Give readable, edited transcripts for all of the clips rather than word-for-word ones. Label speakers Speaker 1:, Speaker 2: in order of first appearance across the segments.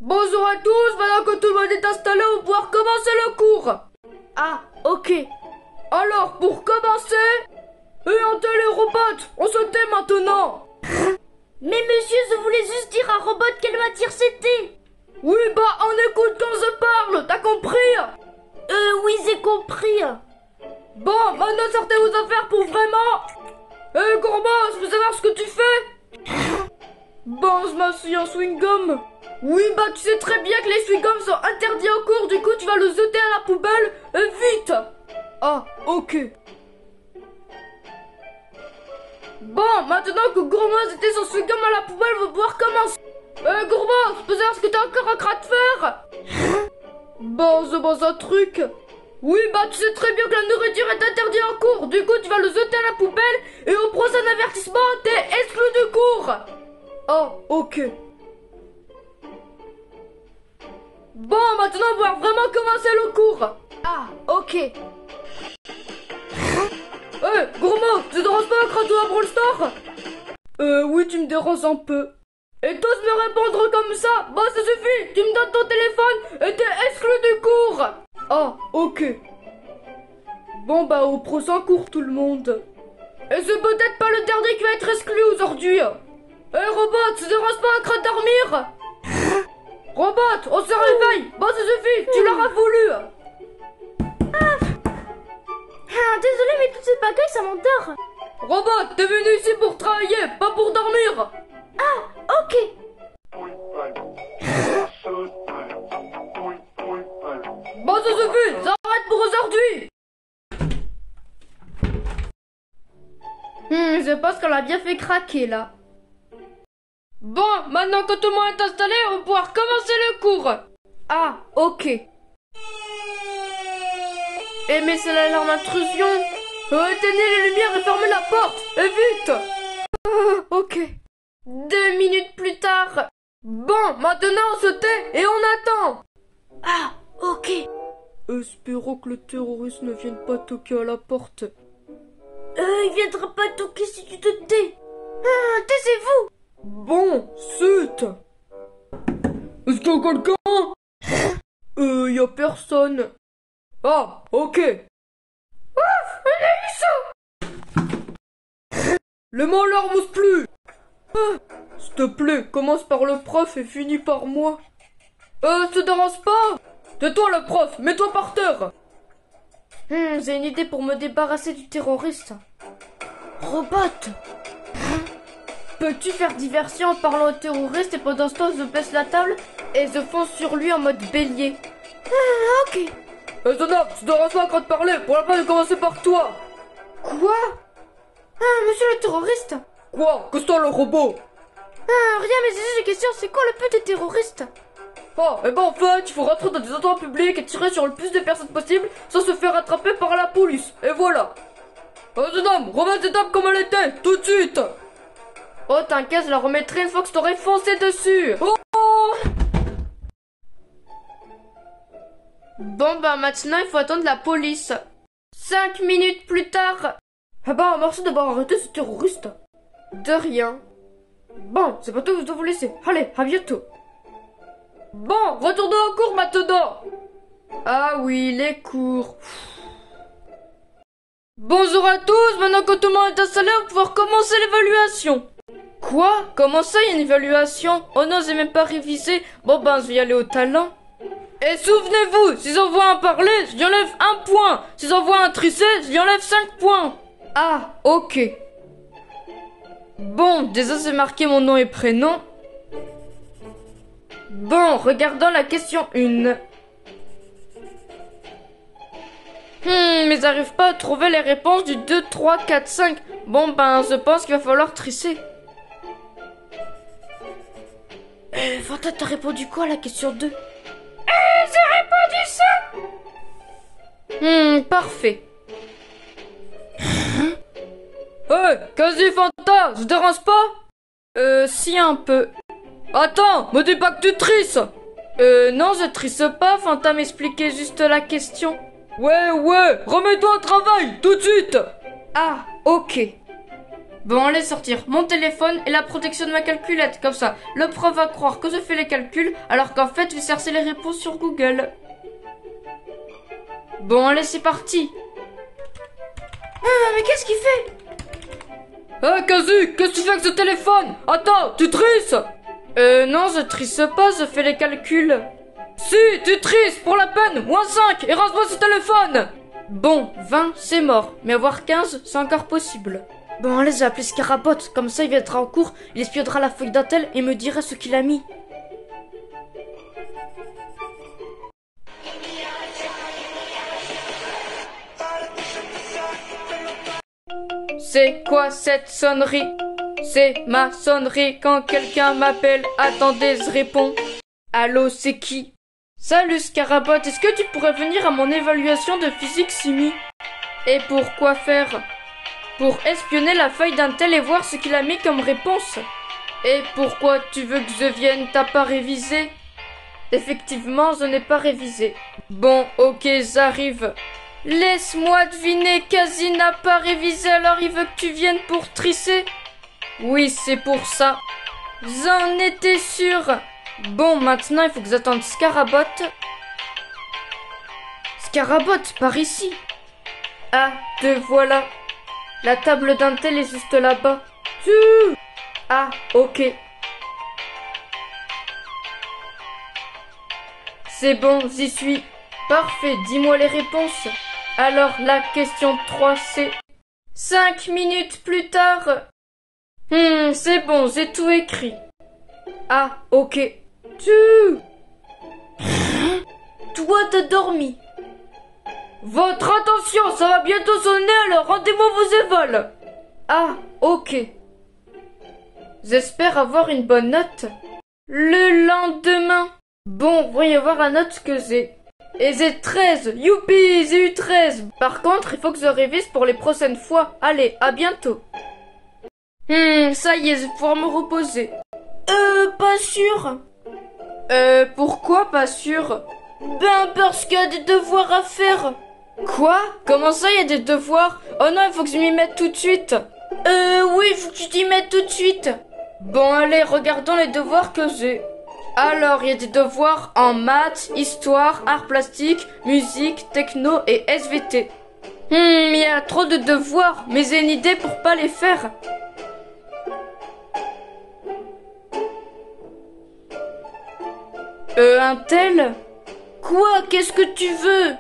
Speaker 1: Bonjour à tous, maintenant que tout le monde est installé, on va pouvoir commencer le cours.
Speaker 2: Ah, ok.
Speaker 1: Alors, pour commencer, les robots, on se tait maintenant.
Speaker 2: Mais monsieur, je voulais juste dire à Robot quelle matière c'était.
Speaker 1: Oui, bah, on écoute quand je parle, t'as compris?
Speaker 2: Oui, j'ai compris.
Speaker 1: Bon, maintenant sortez vos affaires pour vraiment. Gourmand, je veux savoir ce que tu fais. Bon, je m'assis un chewing-gum. Oui, bah, tu sais très bien que les chewing-gums sont interdits en cours, du coup, tu vas le jeter à la poubelle, vite. Ah, ok. Bon, maintenant que Gourmand était son chewing-gum à la poubelle, on va pouvoir commencer. Gourmand, je peux savoir ce que t'as encore en train de faire? Bon, je pense un truc. Oui, bah, tu sais très bien que la nourriture est interdite en cours, du coup, tu vas le jeter à la poubelle, et au prochain avertissement, t'es exclu du cours. Oh, ok. Bon, maintenant, on va vraiment commencer le cours.
Speaker 2: Ah, ok.
Speaker 1: Gourmand, tu te déranges pas quand tu vas Brawl Stars? Oui, tu me déranges un peu. Et t'oses me répondre comme ça? Bon, ça suffit, tu me donnes ton téléphone et t'es exclu du cours. Ah, ok. Bon, bah, au prochain cours, tout le monde. Et c'est peut-être pas le dernier qui va être exclu aujourd'hui. Robot, tu te déranges pas en train de dormir? Robot, on se réveille. Bon, ça suffit, tu l'auras voulu.
Speaker 2: Désolé, mais toutes ces pagailles, ça m'endort.
Speaker 1: Robot, t'es venu ici pour travailler, pas pour dormir.
Speaker 2: Ah, ok.
Speaker 1: Bon, ça suffit, j'arrête pour aujourd'hui. Je pense qu'on l'a bien fait craquer, là. Bon, maintenant que tout le monde est installé, on va pouvoir commencer le cours. Ah, ok. Mais c'est l'alarme intrusion. Éteignez les lumières et fermez la porte. Et vite. Ok. 2 minutes plus tard. Bon, maintenant on se tait et on attend.
Speaker 2: Ah, ok.
Speaker 1: Espérons que le terroriste ne vienne pas toquer à la porte.
Speaker 2: Il viendra pas toquer si tu te tais. Taisez-vous.
Speaker 1: Bon, chut. Est-ce qu'il y a quelqu'un? Y a personne. Ah, ok. Les mots leur moussent plus. S'il te plaît, commence par le prof et finis par moi. Te dérange pas? Tais-toi le prof, mets-toi par terre. J'ai une idée pour me débarrasser du terroriste.
Speaker 2: Robot.
Speaker 1: Peux-tu faire diversion en parlant au terroriste et pendant ce temps je baisse la table et je fonce sur lui en mode bélier.
Speaker 2: Ok.
Speaker 1: Zona, tu devrais pas en train de parler, pour la peine de commencer par toi. Quoi?
Speaker 2: Monsieur le terroriste.
Speaker 1: Quoi? Que c'est le robot?
Speaker 2: Rien, mais j'ai une question, c'est quoi le but des terroristes?
Speaker 1: Oh, et ben en fait, il faut rentrer dans des endroits publics et tirer sur le plus de personnes possible sans se faire attraper par la police. Et voilà. Jeune homme, remets cette table comme elle était, tout de suite. Oh, t'inquiète, je la remettrai une fois que je t'aurai foncé dessus. Oh. Bon, bah maintenant, il faut attendre la police. 5 minutes plus tard. Ah bah, merci d'avoir arrêté ce terroriste. De rien. Bon, c'est pas tout, je dois vous laisser. Allez, à bientôt. Bon, retournons en cours maintenant. Ah oui, les cours. Bonjour à tous, maintenant que tout le monde est installé, on va pouvoir commencer l'évaluation. Quoi? Comment ça, il y a une évaluation? Oh non, j'ai même pas révisé. Bon ben, je vais y aller au talent. Et souvenez-vous, si j'en vois un parler, je lui enlève 1 point. Si j'en vois un trisser, je lui enlève 5 points. Ah, ok. Bon, déjà j'ai marqué mon nom et prénom. Bon, regardons la question 1. Mais j'arrive pas à trouver les réponses du 2, 3, 4, 5. Bon ben, je pense qu'il va falloir trisser. Fanta, t'as répondu quoi à la question 2? J'ai répondu ça. Parfait. Quasi Fanta, je dérange pas? Si un peu. Attends, me dis pas que tu trisses. Non, je trisse pas, Fanta m'expliquait juste la question. Ouais, remets-toi au travail, tout de suite. Ah, ok. Bon, allez sortir mon téléphone et la protection de ma calculette. Comme ça, le prof va croire que je fais les calculs alors qu'en fait, je cherche les réponses sur Google. Bon, allez, c'est parti.
Speaker 2: Ah, mais qu'est-ce qu'il fait?
Speaker 1: Hé, Kazu, qu'est-ce que tu fais avec ce téléphone? Attends, tu triches? Non, je triche pas, je fais les calculs. Si, tu triches, pour la peine, -5, et rase-moi ce téléphone. Bon, 20, c'est mort, mais avoir 15, c'est encore possible. Bon, allez, j'ai appelé Scarabot, comme ça il viendra en cours, il espionnera la feuille d'un tel et me dira ce qu'il a mis. C'est quoi cette sonnerie? C'est ma sonnerie quand quelqu'un m'appelle. Attendez, je réponds. Allô, c'est qui? Salut Scarabot, est-ce que tu pourrais venir à mon évaluation de physique chimie? Et pour quoi faire? Pour espionner la feuille d'un tel et voir ce qu'il a mis comme réponse. Et pourquoi tu veux que je vienne? T'as pas révisé? Effectivement, je n'ai pas révisé. Bon, ok, j'arrive. Laisse-moi deviner, Kazi n'a pas révisé, alors il veut que tu viennes pour tricher? Oui, c'est pour ça. J'en étais sûre. Bon, maintenant, il faut que j'attende Scarabot. Scarabot, par ici. Ah, te voilà. La table d'un tel est juste là-bas. Ah, ok. C'est bon, j'y suis. Parfait, dis-moi les réponses. Alors, la question 3, c'est... 5 minutes plus tard. C'est bon, j'ai tout écrit. Ah, ok.
Speaker 2: Toi, t'as dormi.
Speaker 1: Votre attention, ça va bientôt sonner, alors rendez-moi vos évols. Ah, ok. J'espère avoir une bonne note. Le lendemain. Bon, voyons voir la note que j'ai. Et j'ai 13. Youpi, j'ai eu 13. Par contre, il faut que je révise pour les prochaines fois. Allez, à bientôt. Ça y est, je vais pouvoir me reposer.
Speaker 2: Pas sûr.
Speaker 1: Pourquoi pas sûr?
Speaker 2: Ben, parce qu'il y a des devoirs à faire.
Speaker 1: Quoi? Comment ça, il y a des devoirs? Oh non, il faut que je m'y mette tout de suite.
Speaker 2: Oui, il faut que tu t'y mettes tout de suite.
Speaker 1: Bon, allez, regardons les devoirs que j'ai. Alors, il y a des devoirs en maths, histoire, arts plastiques, musique, techno et SVT. Il y a trop de devoirs, mais j'ai une idée pour pas les faire. Un tel?
Speaker 2: Quoi? Qu'est-ce que tu veux?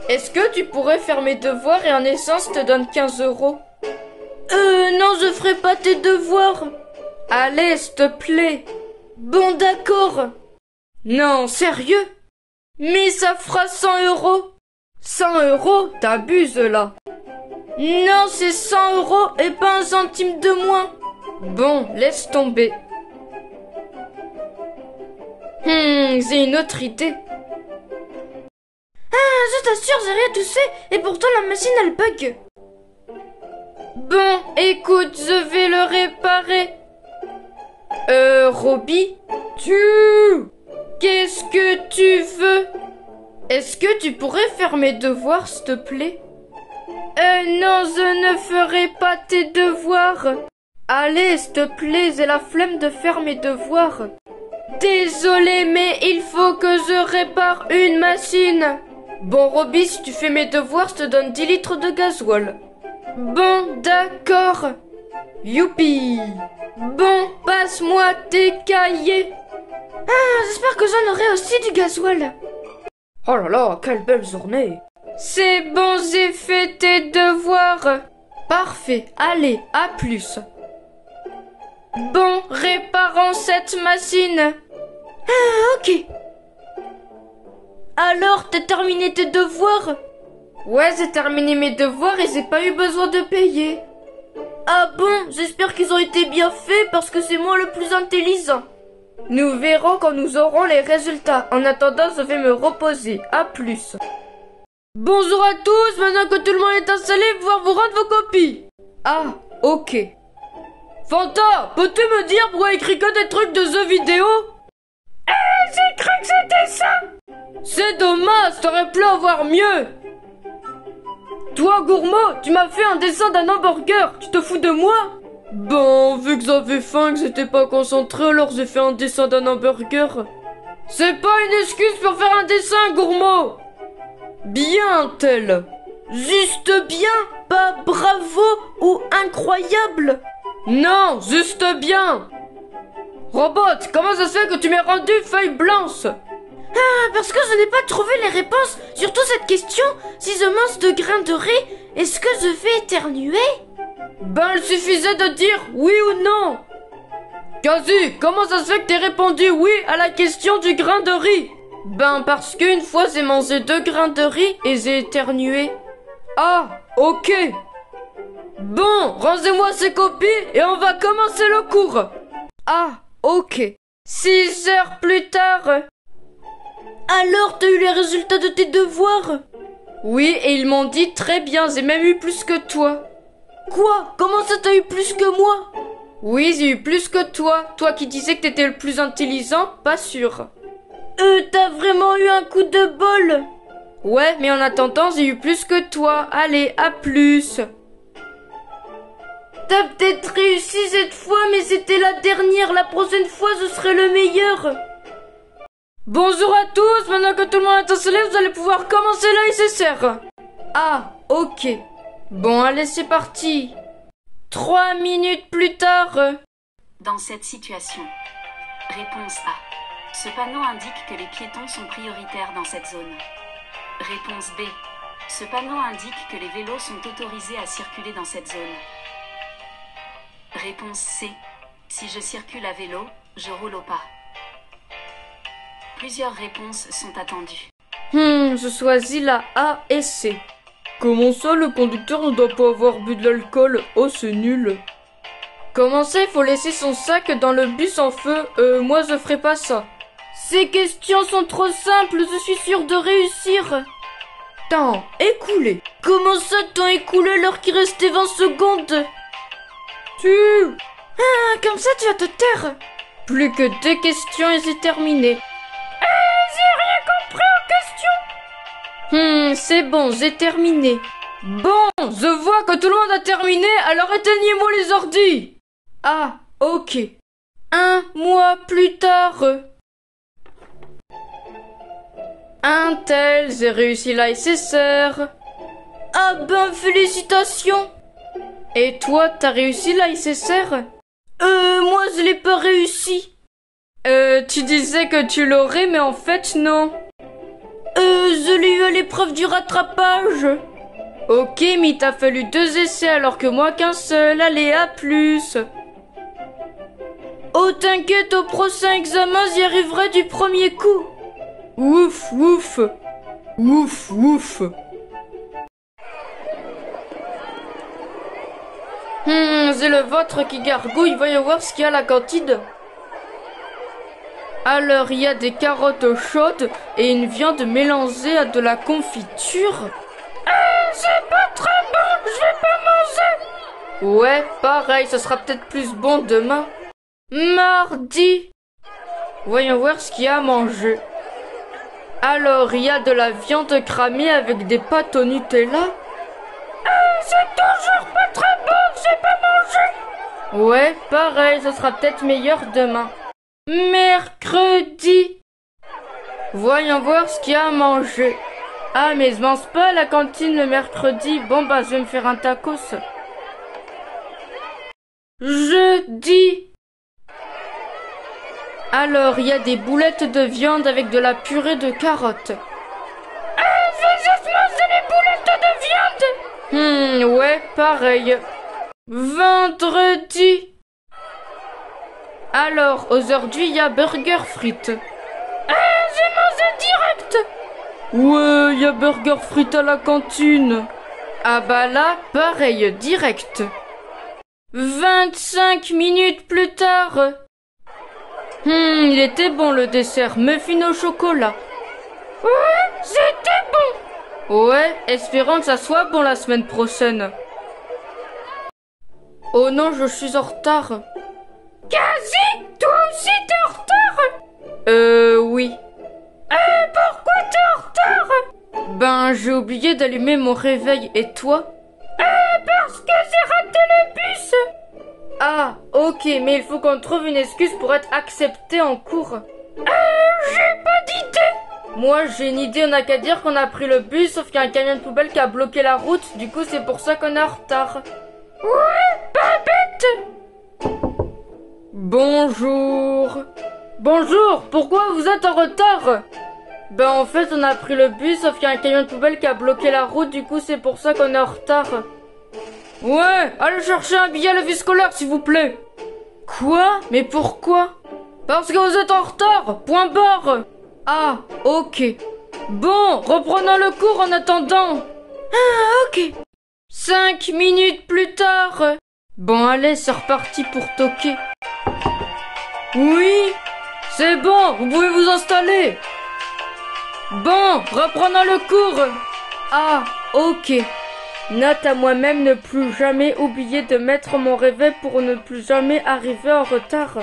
Speaker 1: Est-ce que tu pourrais faire mes devoirs et en essence je te donne 15 €?
Speaker 2: Non, je ferai pas tes devoirs.
Speaker 1: Allez, s'il te plaît.
Speaker 2: Bon, d'accord.
Speaker 1: Non, sérieux?
Speaker 2: Mais ça fera 100 €.
Speaker 1: 100 €? T'abuses là.
Speaker 2: Non, c'est 100 € et pas un centime de moins.
Speaker 1: Bon, laisse tomber. J'ai une autre idée.
Speaker 2: Ah, je t'assure, j'ai rien touché et pourtant la machine elle bug.
Speaker 1: Bon, écoute, je vais le réparer. Roby? Qu'est-ce que tu veux? Est-ce que tu pourrais faire mes devoirs, s'il te plaît? Non, je ne ferai pas tes devoirs. Allez, s'il te plaît, j'ai la flemme de faire mes devoirs. Désolé, mais il faut que je répare une machine. Bon, Roby, si tu fais mes devoirs, je te donne 10 litres de gasoil. Bon, d'accord. Youpi. Bon, passe-moi tes cahiers.
Speaker 2: Ah, j'espère que j'en aurai aussi du gasoil.
Speaker 1: Oh là là, quelle belle journée. C'est bon, j'ai fait tes devoirs. Parfait, allez, à plus. Bon, réparons cette machine.
Speaker 2: Ah, ok. Alors, t'as terminé tes devoirs?
Speaker 1: Ouais, j'ai terminé mes devoirs et j'ai pas eu besoin de payer.
Speaker 2: Ah bon, j'espère qu'ils ont été bien faits parce que c'est moi le plus intelligent.
Speaker 1: Nous verrons quand nous aurons les résultats. En attendant, je vais me reposer. À plus. Bonjour à tous, maintenant que tout le monde est installé, pouvoir vous rendre vos copies. Ah, ok. Fanta, peux-tu me dire pourquoi écrit que des trucs de jeux vidéo?
Speaker 2: J'ai cru que c'était ça.
Speaker 1: C'est dommage, t'aurais pu avoir mieux. Toi, Gourmand, tu m'as fait un dessin d'un hamburger, tu te fous de moi? Bon, vu que j'avais faim et que j'étais pas concentré, alors j'ai fait un dessin d'un hamburger. C'est pas une excuse pour faire un dessin, gourmand. Bien, tel.
Speaker 2: Juste bien, pas bravo ou incroyable.
Speaker 1: Non, juste bien. Robot, comment ça se fait que tu m'as rendu feuille blanche?
Speaker 2: Ah, parce que je n'ai pas trouvé les réponses. Surtout cette question, si je mange de grains de riz, est-ce que je vais éternuer?
Speaker 1: Ben, il suffisait de dire oui ou non. Kazu, comment ça se fait que t'aies répondu oui à la question du grain de riz? Ben, parce qu'une fois j'ai mangé 2 grains de riz et j'ai éternué. Ah, ok. Bon, rangez-moi ces copies et on va commencer le cours. Ah, ok. 6 heures plus tard.
Speaker 2: Alors, t'as eu les résultats de tes devoirs?
Speaker 1: Oui, et ils m'ont dit très bien, j'ai même eu plus que toi.
Speaker 2: Quoi? Comment ça t'as eu plus que moi?
Speaker 1: Oui, j'ai eu plus que toi. Toi qui disais que t'étais le plus intelligent, pas sûr.
Speaker 2: T'as vraiment eu un coup de bol.
Speaker 1: Ouais, mais en attendant, j'ai eu plus que toi. Allez, à plus.
Speaker 2: T'as peut-être réussi cette fois, mais c'était la dernière. La prochaine fois, je serai le meilleur.
Speaker 1: Bonjour à tous, maintenant que tout le monde est installé, vous allez pouvoir commencer l'ASSR. Ah, ok. Bon, allez, c'est parti. 3 minutes plus tard.
Speaker 3: Dans cette situation, réponse A. Ce panneau indique que les piétons sont prioritaires dans cette zone. Réponse B. Ce panneau indique que les vélos sont autorisés à circuler dans cette zone. Réponse C. Si je circule à vélo, je roule au pas. Plusieurs réponses sont attendues.
Speaker 1: Je choisis la A et C. Comment ça, le conducteur ne doit pas avoir bu de l'alcool? Oh, c'est nul. Comment ça, il faut laisser son sac dans le bus en feu? Moi, je ferai pas ça.
Speaker 2: Ces questions sont trop simples, je suis sûre de réussir.
Speaker 1: Temps écoulé.
Speaker 2: Comment ça, temps écoulé alors qu'il restait 20 secondes? Ah, comme ça, tu vas te taire.
Speaker 1: Plus que 2 questions et c'est terminé.
Speaker 2: J'ai rien compris aux questions.
Speaker 1: C'est bon, j'ai terminé. Bon, je vois que tout le monde a terminé, alors éteignez-moi les ordis. Ah, ok. 1 mois plus tard. Un tel, j'ai réussi l'ASSR.
Speaker 2: Ah ben, félicitations.
Speaker 1: Et toi, t'as réussi l'ASSR?
Speaker 2: Moi je l'ai pas réussi.
Speaker 1: Tu disais que tu l'aurais, mais en fait, non.
Speaker 2: Je l'ai eu à l'épreuve du rattrapage.
Speaker 1: Ok, mais il t'a fallu 2 essais alors que moi qu'un seul. Allez, à plus.
Speaker 2: Oh, t'inquiète, au prochain examen, j'y arriverai du premier coup.
Speaker 1: Ouf, ouf. Ouf, ouf. C'est le vôtre qui gargouille, voyons voir ce qu'il y a à la cantine. Alors, il y a des carottes chaudes et une viande mélangée à de la confiture.
Speaker 2: C'est pas très bon, je vais pas manger.
Speaker 1: Ouais, pareil, ça sera peut-être plus bon demain. Mardi. Voyons voir ce qu'il y a à manger. Alors, il y a de la viande cramée avec des pâtes au Nutella.
Speaker 2: C'est toujours pas très bon, j'ai pas mangé.
Speaker 1: Ouais, pareil, ça sera peut-être meilleur demain. Mercredi. Voyons voir ce qu'il y a à manger. Ah, mais je mange pas à la cantine le mercredi. Bon, bah, je vais me faire un tacos. Jeudi. Alors, il y a des boulettes de viande avec de la purée de carottes.
Speaker 2: Je vais juste manger les boulettes de viande.
Speaker 1: Ouais, pareil. Vendredi. Alors, aujourd'hui, il y a burger frites.
Speaker 2: J'ai mangé direct.
Speaker 1: Ouais, il y a burger frites à la cantine. Ah bah là, pareil, direct. 25 minutes plus tard. Il était bon le dessert, muffin au chocolat.
Speaker 2: Ouais, c'était bon.
Speaker 1: Ouais, espérons que ça soit bon la semaine prochaine. Oh non, je suis en retard.
Speaker 2: Quasi, toi aussi t'es en retard?
Speaker 1: Oui.
Speaker 2: Pourquoi t'es en retard?
Speaker 1: Ben, j'ai oublié d'allumer mon réveil, et toi?
Speaker 2: Parce que j'ai raté le bus.
Speaker 1: Ah, ok, mais il faut qu'on trouve une excuse pour être accepté en cours.
Speaker 2: J'ai pas d'idée.
Speaker 1: Moi, j'ai une idée, on n'a qu'à dire qu'on a pris le bus, sauf qu'il y a un camion de poubelle qui a bloqué la route, du coup c'est pour ça qu'on est en retard.
Speaker 2: Ouais, pas bête.
Speaker 1: Bonjour. Bonjour, pourquoi vous êtes en retard? Ben en fait, on a pris le bus, sauf qu'il y a un camion de poubelle qui a bloqué la route, du coup c'est pour ça qu'on est en retard. Ouais, allez chercher un billet à la vie scolaire, s'il vous plaît. Quoi? Mais pourquoi? Parce que vous êtes en retard, point barre. Ah, ok. Bon, reprenons le cours en attendant.
Speaker 2: Ah, ok.
Speaker 1: 5 minutes plus tard. Bon, allez, c'est reparti pour toquer. Oui, c'est bon, vous pouvez vous installer. Bon, reprenons le cours. Ah, ok. Note à moi-même, ne plus jamais oublier de mettre mon réveil pour ne plus jamais arriver en retard.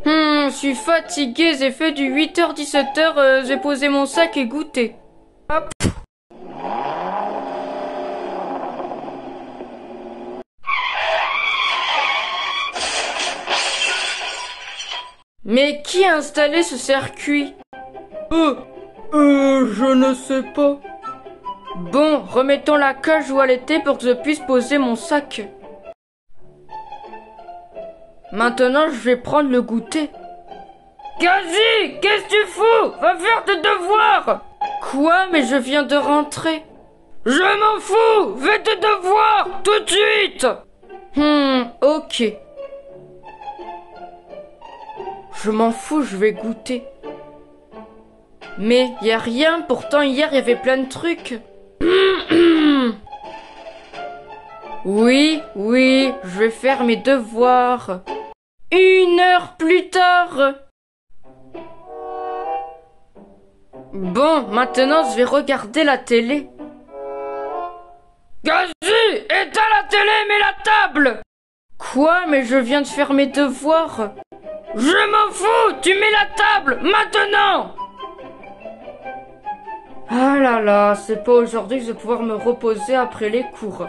Speaker 1: Je suis fatigué, j'ai fait du 8h-17h, j'ai posé mon sac et goûté. Hop. Mais qui a installé ce circuit? Je ne sais pas. Bon, remettons la cage où elle était pour que je puisse poser mon sac. Maintenant, je vais prendre le goûter. Gazi, qu'est-ce que tu fous? Va faire tes devoirs! Quoi? Mais je viens de rentrer. Je m'en fous! Fais tes devoirs, tout de suite! Ok. Je m'en fous, je vais goûter. Mais y a rien, pourtant hier y avait plein de trucs. Oui, je vais faire mes devoirs. 1 heure plus tard. Bon, maintenant je vais regarder la télé. Gazi, éteins la télé, mets la table! Quoi? Mais je viens de faire mes devoirs. Je m'en fous, tu mets la table, maintenant! Ah là là, c'est pas aujourd'hui que je vais pouvoir me reposer après les cours.